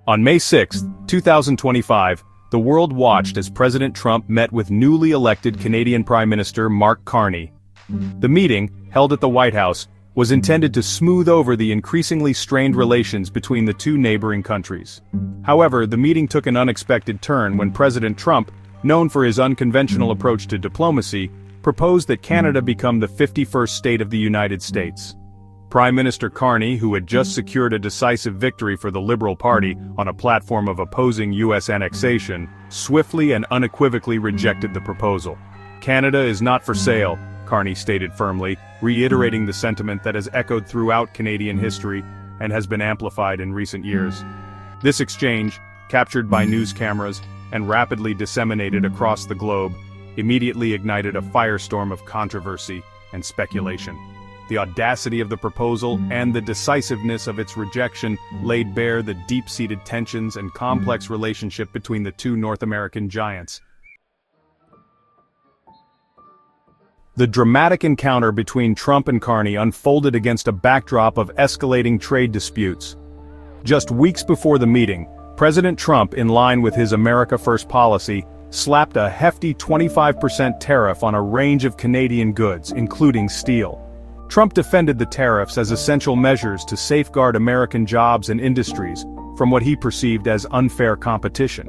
On May 6, 2025, the world watched as President Trump met with newly elected Canadian Prime Minister Mark Carney. The meeting, held at the White House, was intended to smooth over the increasingly strained relations between the two neighboring countries. However, the meeting took an unexpected turn when President Trump, known for his unconventional approach to diplomacy, proposed that Canada become the 51st state of the United States. Prime Minister Carney, who had just secured a decisive victory for the Liberal Party on a platform of opposing U.S. annexation, swiftly and unequivocally rejected the proposal. "Canada is not for sale," Carney stated firmly, reiterating the sentiment that has echoed throughout Canadian history and has been amplified in recent years. This exchange, captured by news cameras and rapidly disseminated across the globe, immediately ignited a firestorm of controversy and speculation. The audacity of the proposal and the decisiveness of its rejection laid bare the deep-seated tensions and complex relationship between the two North American giants. The dramatic encounter between Trump and Carney unfolded against a backdrop of escalating trade disputes. Just weeks before the meeting, President Trump, in line with his America First policy, slapped a hefty 25% tariff on a range of Canadian goods, including steel. Trump defended the tariffs as essential measures to safeguard American jobs and industries from what he perceived as unfair competition.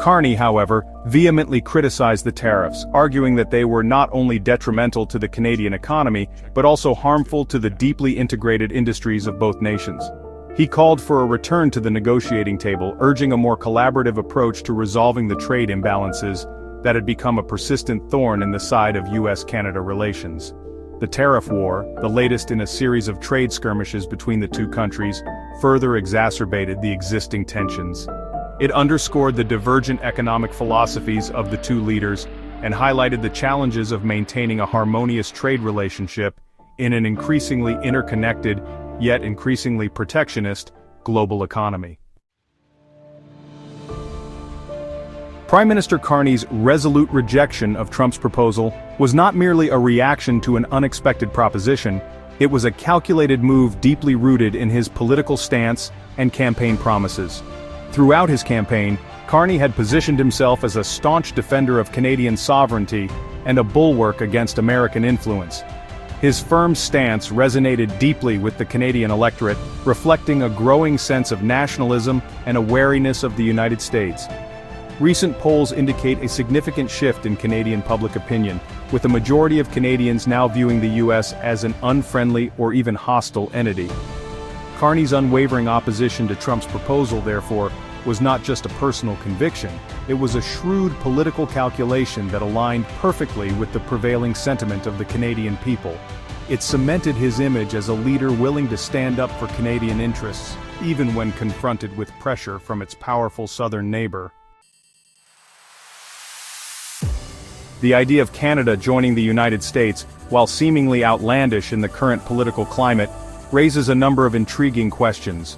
Carney, however, vehemently criticized the tariffs, arguing that they were not only detrimental to the Canadian economy, but also harmful to the deeply integrated industries of both nations. He called for a return to the negotiating table, urging a more collaborative approach to resolving the trade imbalances that had become a persistent thorn in the side of U.S.-Canada relations. The tariff war, the latest in a series of trade skirmishes between the two countries, further exacerbated the existing tensions. It underscored the divergent economic philosophies of the two leaders and highlighted the challenges of maintaining a harmonious trade relationship in an increasingly interconnected, yet increasingly protectionist, global economy. Prime Minister Carney's resolute rejection of Trump's proposal was not merely a reaction to an unexpected proposition, it was a calculated move deeply rooted in his political stance and campaign promises. Throughout his campaign, Carney had positioned himself as a staunch defender of Canadian sovereignty and a bulwark against American influence. His firm stance resonated deeply with the Canadian electorate, reflecting a growing sense of nationalism and a wariness of the United States. Recent polls indicate a significant shift in Canadian public opinion, with a majority of Canadians now viewing the U.S. as an unfriendly or even hostile entity. Carney's unwavering opposition to Trump's proposal, therefore, was not just a personal conviction, it was a shrewd political calculation that aligned perfectly with the prevailing sentiment of the Canadian people. It cemented his image as a leader willing to stand up for Canadian interests, even when confronted with pressure from its powerful southern neighbor. The idea of Canada joining the United States, while seemingly outlandish in the current political climate, raises a number of intriguing questions.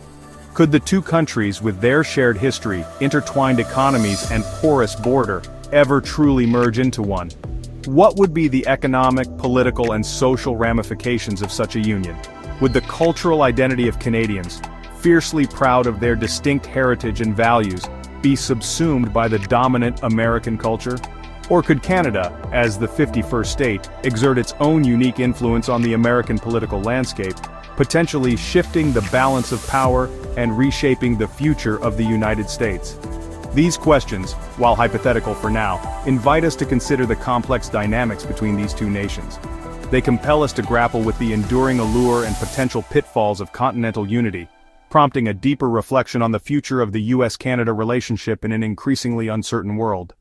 Could the two countries, with their shared history, intertwined economies, and porous border, ever truly merge into one? What would be the economic, political, and social ramifications of such a union? Would the cultural identity of Canadians, fiercely proud of their distinct heritage and values, be subsumed by the dominant American culture? Or could Canada, as the 51st state, exert its own unique influence on the American political landscape, potentially shifting the balance of power and reshaping the future of the United States? These questions, while hypothetical for now, invite us to consider the complex dynamics between these two nations. They compel us to grapple with the enduring allure and potential pitfalls of continental unity, prompting a deeper reflection on the future of the U.S.-Canada relationship in an increasingly uncertain world.